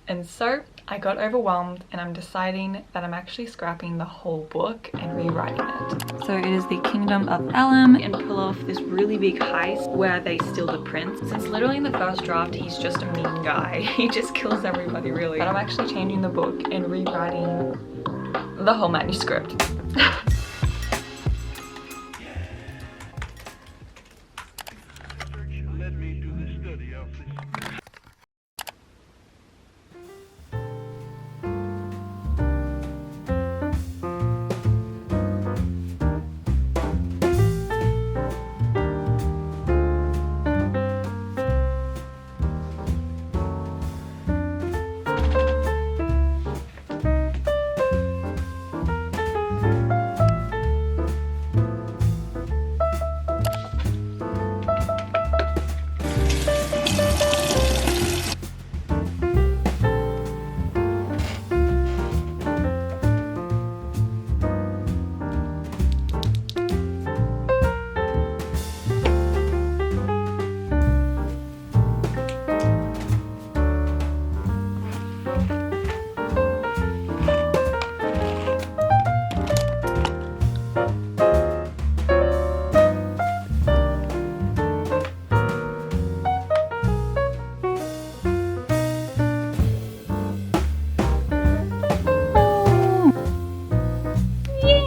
And so I got overwhelmed and I'm deciding that I'm actually scrapping the whole book and rewriting it. So it is the Kingdom of Elam and pull off this really big heist where they steal the prince. Since literally in the first draft he's just a mean guy. He just kills everybody really. But I'm actually changing the book and rewriting the whole manuscript.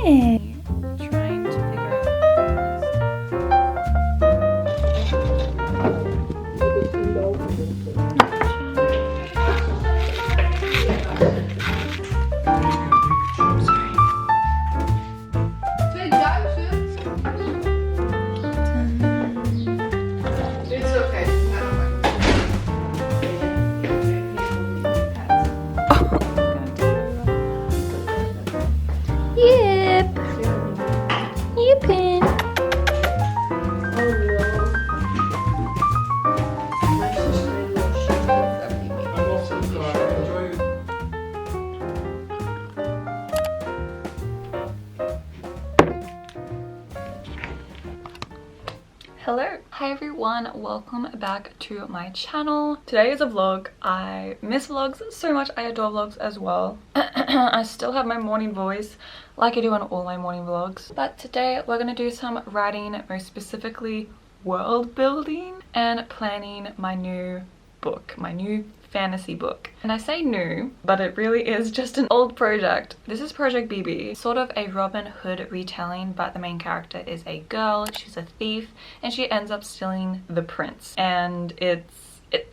Trying to figure Hello! Hi everyone, welcome back to my channel. Today is a vlog. I miss vlogs so much. I adore vlogs as well. I still have my morning voice like I do on all my morning vlogs. But today we're going to do some writing, most specifically world building and planning my new book, my new fantasy book. And I say new, but it really is just an old project. This is Project BB, sort of a Robin Hood retelling, but the main character is a girl. She's a thief and she ends up stealing the prince, and it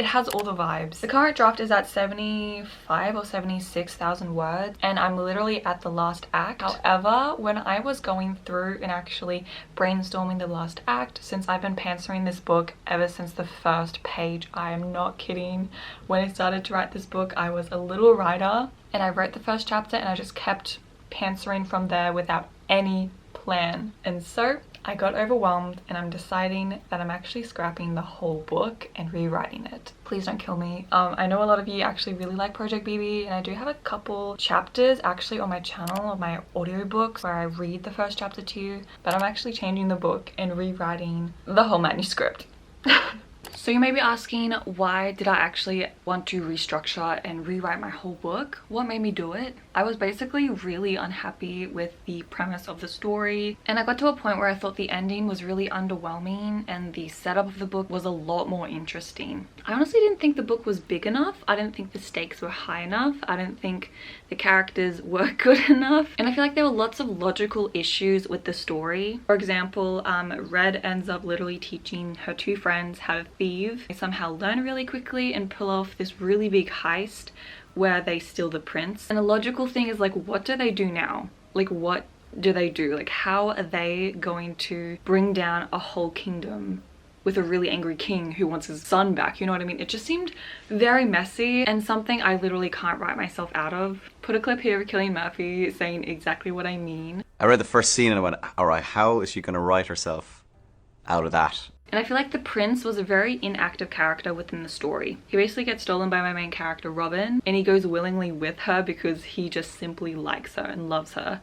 has all the vibes. The current draft is at 75 or 76,000 words and I'm literally at the last act. However, when I was going through and actually brainstorming the last act, since I've been pantsering this book ever since the first page, I am not kidding. When I started to write this book, I was a little writer and I wrote the first chapter and I just kept pantsering from there without any plan. And so I got overwhelmed and I'm deciding that I'm actually scrapping the whole book and rewriting it. Please don't kill me. I know a lot of you actually really like Project BB and I do have a couple chapters actually on my channel of my audiobooks where I read the first chapter to you, but I'm actually changing the book and rewriting the whole manuscript. So you may be asking, why did I actually want to restructure and rewrite my whole book? What made me do it? I was basically really unhappy with the premise of the story, and I got to a point where I thought the ending was really underwhelming and the setup of the book was a lot more interesting. I honestly didn't think the book was big enough. I didn't think the stakes were high enough. I didn't think the characters were good enough. And I feel like there were lots of logical issues with the story. For example, Red ends up literally teaching her two friends how to thieve. They somehow learn really quickly and pull off this really big heist where they steal the prince. And the logical thing is, like, what do they do now? Like, what do they do? Like, how are they going to bring down a whole kingdom with a really angry king who wants his son back? You know what I mean? It just seemed very messy and something I literally can't write myself out of. Put a clip here of Cillian Murphy saying exactly what I mean. I read the first scene and I went, all right, how is she going to write herself out of that? And I feel like the prince was a very inactive character within the story. He basically gets stolen by my main character Robin, and he goes willingly with her because he just simply likes her and loves her.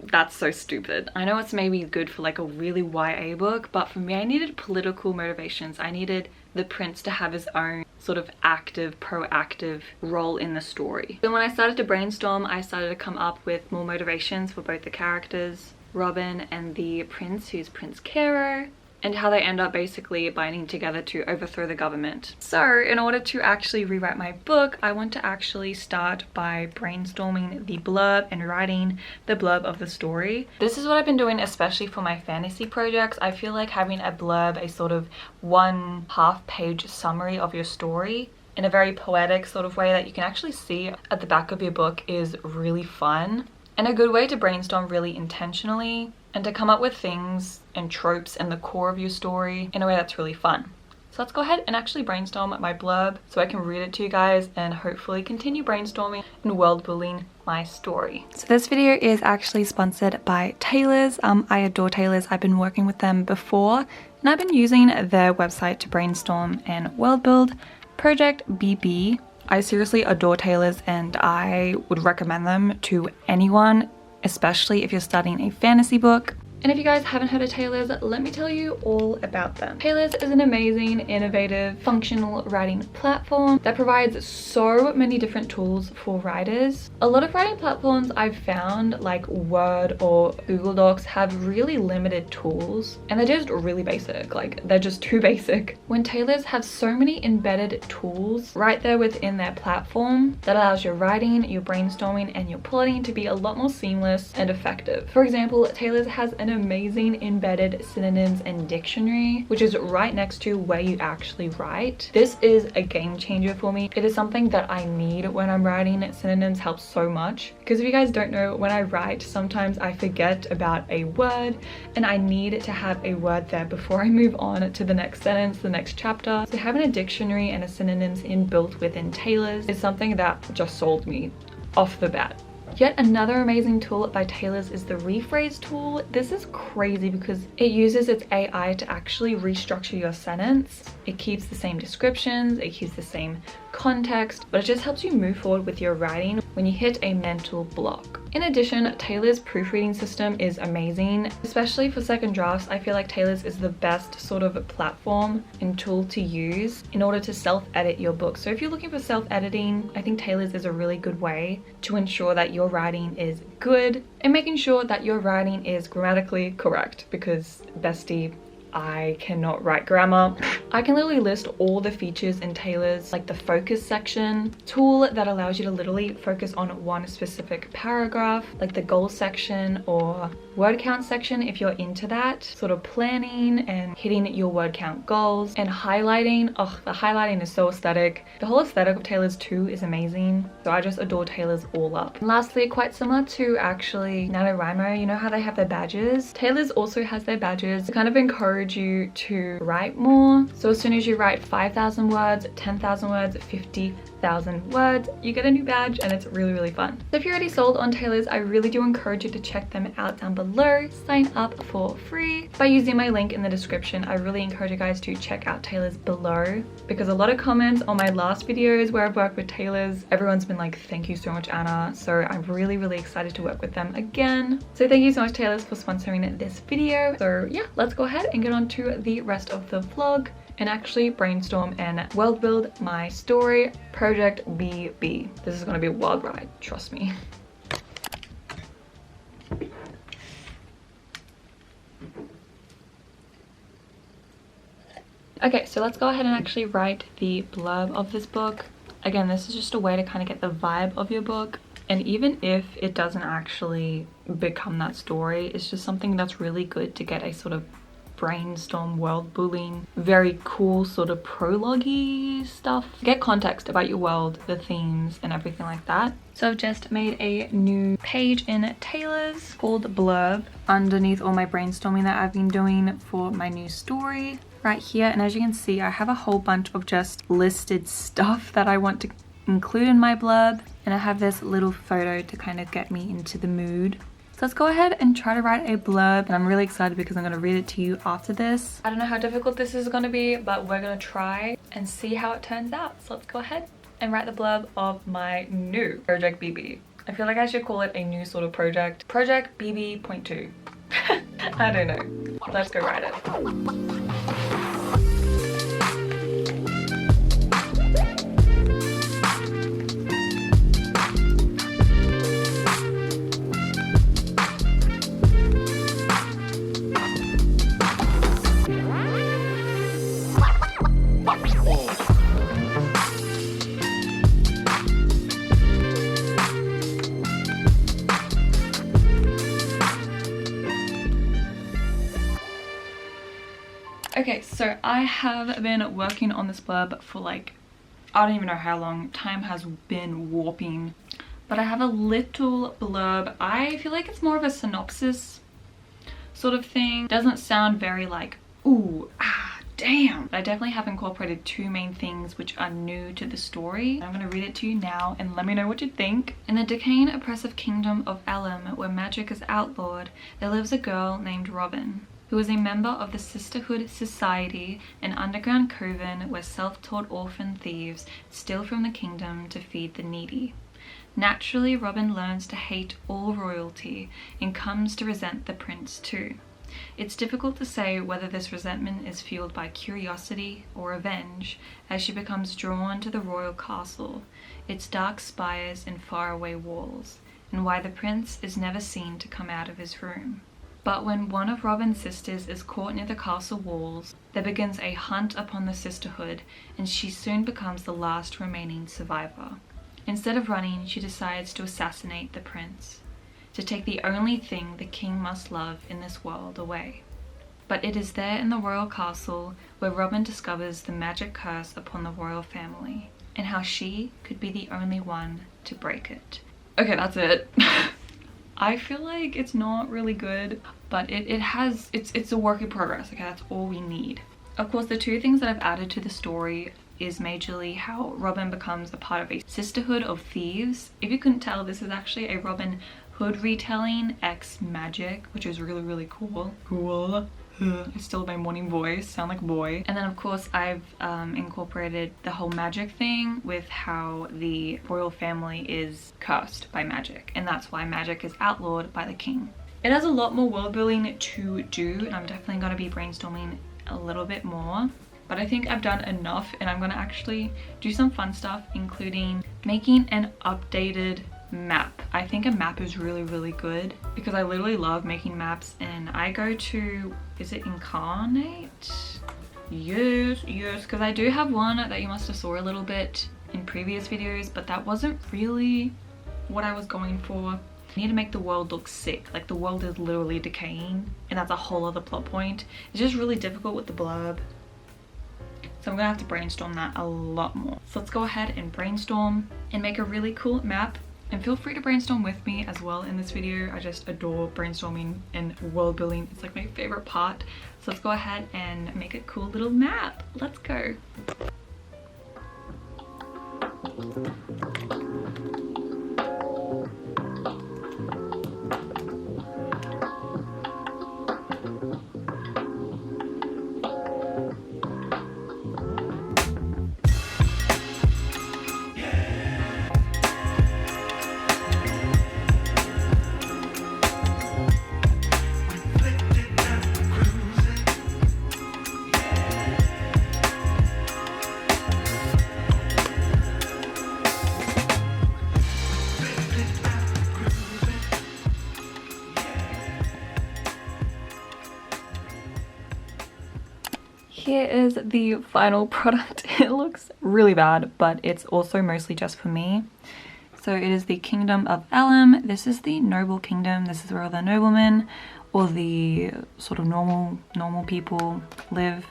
That's so stupid. I know it's maybe good for like a really YA book, but for me I needed political motivations. I needed the prince to have his own sort of active, proactive role in the story. So when I started to brainstorm, I started to come up with more motivations for both the characters, Robin and the prince, who's Prince Cairo, and how they end up basically binding together to overthrow the government. So in order to actually rewrite my book, I want to actually start by brainstorming the blurb and writing the blurb of the story. This is what I've been doing, especially for my fantasy projects. I feel like having a blurb, a sort of 1.5 page summary of your story in a very poetic sort of way that you can actually see at the back of your book, is really fun and a good way to brainstorm really intentionally and to come up with things and tropes and the core of your story in a way that's really fun. So let's go ahead and actually brainstorm my blurb so I can read it to you guys and hopefully continue brainstorming and world building my story. So this video is actually sponsored by Taylor's. I adore Taylor's. I've been working with them before and I've been using their website to brainstorm and world build. Project.black. I seriously adore Taylor's and I would recommend them to anyone, especially if you're starting a fantasy book. And if you guys haven't heard of Taylor's, let me tell you all about them. Taylor's is an amazing, innovative, functional writing platform that provides so many different tools for writers. A lot of writing platforms I've found, like Word or Google Docs, have really limited tools and they're just really basic. Like, they're just too basic. When Taylor's have so many embedded tools right there within their platform that allows your writing, your brainstorming, and your plotting to be a lot more seamless and effective. For example, Taylor's has an amazing embedded synonyms and dictionary, which is right next to where you actually write. This is a game changer for me. It is something that I need when I'm writing. Synonyms help so much because if you guys don't know, when I write, sometimes I forget about a word and I need to have a word there before I move on to the next sentence, the next chapter. So having a dictionary and a synonyms inbuilt within Taylor's is something that just sold me off the bat. Yet another amazing tool by Taylor's is the rephrase tool. This is crazy because it uses its AI to actually restructure your sentence. It keeps the same descriptions, it keeps the same context, but it just helps you move forward with your writing when you hit a mental block. In addition, Taylor's proofreading system is amazing, especially for second drafts. I feel like Taylor's is the best sort of platform and tool to use in order to self-edit your book. So if you're looking for self-editing, I think Taylor's is a really good way to ensure that your writing is good and making sure that your writing is grammatically correct, because bestie, I cannot write grammar. I can literally list all the features in Taylor's, like the focus section tool that allows you to literally focus on one specific paragraph, like the goals section or word count section if you're into that sort of planning and hitting your word count goals, and highlighting. Oh, the highlighting is so aesthetic. The whole aesthetic of Taylor's too is amazing. So I just adore Taylor's all up. And lastly, quite similar to actually NaNoWriMo, you know how they have their badges? Taylor's also has their badges to kind of encourage you to write more. So as soon as you write 5,000 words, 10,000 words, 50,000 words, you get a new badge and it's really, really fun. So if you're already sold on Taylor's, I really do encourage you to check them out down below. Sign up for free by using my link in the description. I really encourage you guys to check out Taylor's below, because a lot of comments on my last videos where I've worked with Taylor's, everyone's been like, thank you so much, Anna. So I'm really, really excited to work with them again. So thank you so much, Taylor's, for sponsoring this video. So yeah, let's go ahead and get on to the rest of the vlog and actually brainstorm and world build my story, Project BB. This is gonna be a wild ride, trust me. Okay, so let's go ahead and actually write the blurb of this book. Again, this is just a way to kind of get the vibe of your book. And even if it doesn't actually become that story, it's just something that's really good to get a sort of brainstorm, world building, very cool sort of prologue-y stuff. Get context about your world, the themes, and everything like that. So I've just made a new page in Taylor's called Blurb underneath all my brainstorming that I've been doing for my new story right here. And as you can see, I have a whole bunch of just listed stuff that I want to include in my blurb. And I have this little photo to kind of get me into the mood. So let's go ahead and try to write a blurb, and I'm really excited because I'm going to read it to you after this. I don't know how difficult this is going to be, but we're going to try and see how it turns out. So let's go ahead and write the blurb of my new Project BB. I feel like I should call it a new sort of project. Project BB.2. I don't know. Let's go write it. Okay, so I have been working on this blurb for like, I don't even know how long. Time has been warping. But I have a little blurb. I feel like it's more of a synopsis sort of thing. Doesn't sound very like, ooh, damn. But I definitely have incorporated two main things which are new to the story. I'm going to read it to you now and let me know what you think. In the decaying oppressive kingdom of Elm, where magic is outlawed, there lives a girl named Robin, who was a member of the Sisterhood Society, an underground coven where self-taught orphan thieves steal from the kingdom to feed the needy. Naturally, Robin learns to hate all royalty and comes to resent the prince too. It's difficult to say whether this resentment is fueled by curiosity or revenge, as she becomes drawn to the royal castle, its dark spires and faraway walls, and why the prince is never seen to come out of his room. But when one of Robin's sisters is caught near the castle walls, there begins a hunt upon the sisterhood, and she soon becomes the last remaining survivor. Instead of running, she decides to assassinate the prince, to take the only thing the king must love in this world away. But it is there in the royal castle where Robin discovers the magic curse upon the royal family, and how she could be the only one to break it. Okay, that's it. I feel like it's not really good, but it's a work in progress. Okay, that's all we need. Of course, the two things that I've added to the story is majorly how Robin becomes a part of a sisterhood of thieves. If you couldn't tell, this is actually a Robin Hood retelling X magic, which is really, really cool. It's still my morning voice, sound like a boy. And then of course I've incorporated the whole magic thing with how the royal family is cursed by magic, and that's why magic is outlawed by the king. It has a lot more world building to do, and I'm definitely going to be brainstorming a little bit more. But I think I've done enough, and I'm going to actually do some fun stuff, including making an updated map. I think a map is really, really good because I literally love making maps, and I go to, is it Incarnate? Yes, because I do have one that you must have saw a little bit in previous videos, but that wasn't really what I was going for. I need to make the world look sick, like the world is literally decaying, and that's a whole other plot point. It's just really difficult with the blurb, so I'm gonna have to brainstorm that a lot more. So let's go ahead and brainstorm and make a really cool map. And feel free to brainstorm with me as well in this video. I just adore brainstorming and world building. It's like my favorite part. So let's go ahead and make a cool little map. Let's go. Here is the final product. It looks really bad, but it's also mostly just for me. So it is the Kingdom of Elm. This is the noble kingdom. This is where all the noblemen or the sort of normal people live.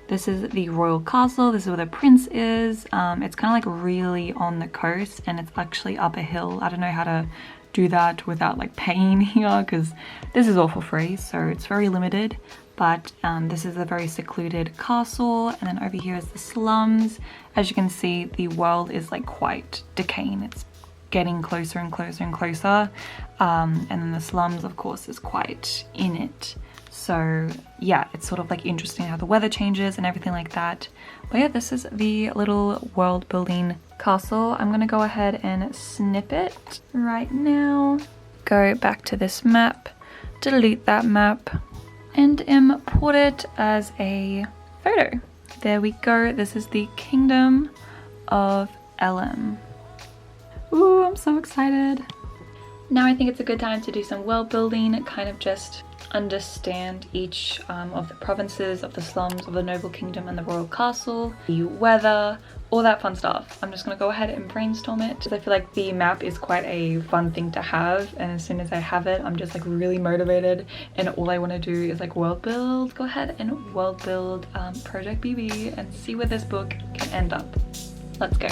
This is the royal castle. This is where the prince is. It's kind of like really on the coast, and it's actually up a hill. I don't know how to do that without like paying here, because this is all for free, so it's very limited. But this is a very secluded castle, and then over here is the slums. As you can see, the world is like quite decaying. It's getting closer and closer and closer. And then the slums, of course, is quite in it. So yeah, it's sort of like interesting how the weather changes and everything like that. But yeah, this is the little world building castle. I'm gonna go ahead and snip it right now. Go back to this map, delete that map, and import it as a photo. There we go. This is the Kingdom of LM. Ooh, I'm so excited. Now I think it's a good time to do some world building, kind of just understand each of the provinces, of the slums, of the noble kingdom and the royal castle, the weather, all that fun stuff. I'm just gonna go ahead and brainstorm it because I feel like the map is quite a fun thing to have, and as soon as I have it, I'm just like really motivated, and all I want to do is like world build. Go ahead and world build Project BB and see where this book can end up. Let's go.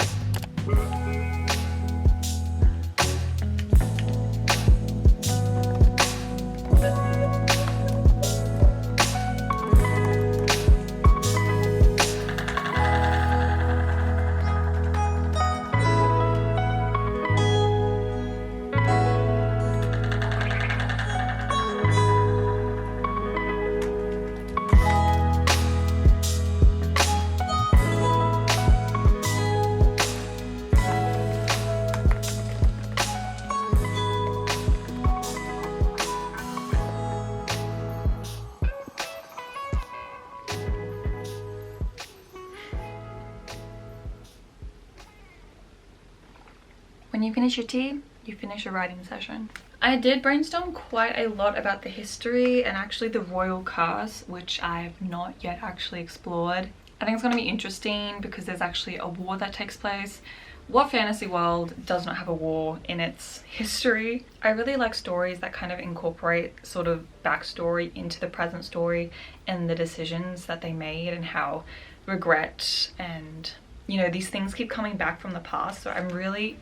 When you finish your tea, you finish your writing session. I did brainstorm quite a lot about the history and actually the royal cast, which I've not yet actually explored. I think it's going to be interesting because there's actually a war that takes place. What fantasy world does not have a war in its history? I really like stories that kind of incorporate sort of backstory into the present story and the decisions that they made and how regret and, you know, these things keep coming back from the past. So I'm really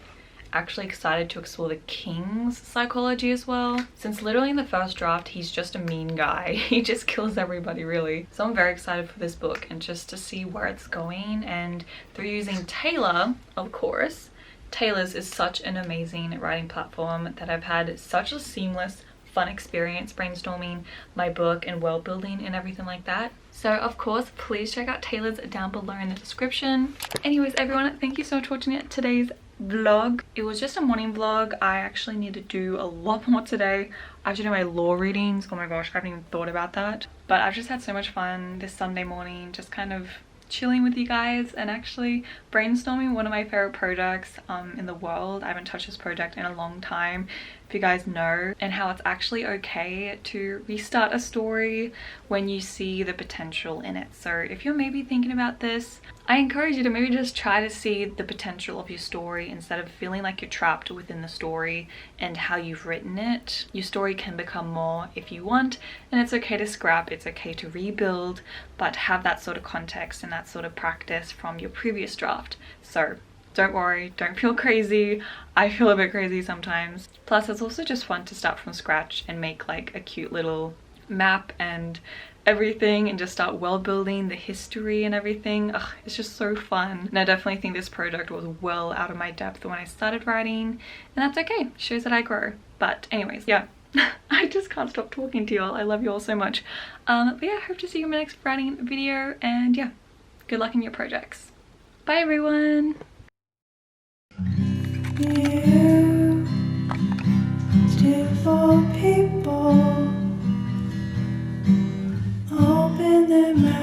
actually excited to explore the king's psychology as well, since literally in the first draft he's just a mean guy. He just kills everybody really. So I'm very excited for this book and just to see where it's going. And through using Taylor, of course, Taylor's is such an amazing writing platform that I've had such a seamless fun experience brainstorming my book and world building and everything like that. So of course, please check out Taylor's down below in the description. Anyways, everyone, thank you so much for watching today's vlog. It was just a morning vlog. I actually need to do a lot more today. I have to do my law readings. Oh my gosh, I haven't even thought about that. But I've just had so much fun this Sunday morning, just kind of chilling with you guys and actually brainstorming one of my favorite projects in the world. I haven't touched this project in a long time, if you guys know, and how it's actually okay to restart a story when you see the potential in it. So if you're maybe thinking about this, I encourage you to maybe just try to see the potential of your story instead of feeling like you're trapped within the story and how you've written it. Your story can become more if you want, and it's okay to scrap, it's okay to rebuild, but have that sort of context and that sort of practice from your previous draft. So don't worry, don't feel crazy. I feel a bit crazy sometimes. Plus it's also just fun to start from scratch and make like a cute little map and everything and just start world building the history and everything. Ugh, it's just so fun. And I definitely think this project was well out of my depth when I started writing, and that's okay. It shows that I grow. But anyways, yeah. I just can't stop talking to y'all. I love you all so much. But yeah, I hope to see you in my next writing video, and yeah, good luck in your projects. Bye everyone. You, people, open their mouths.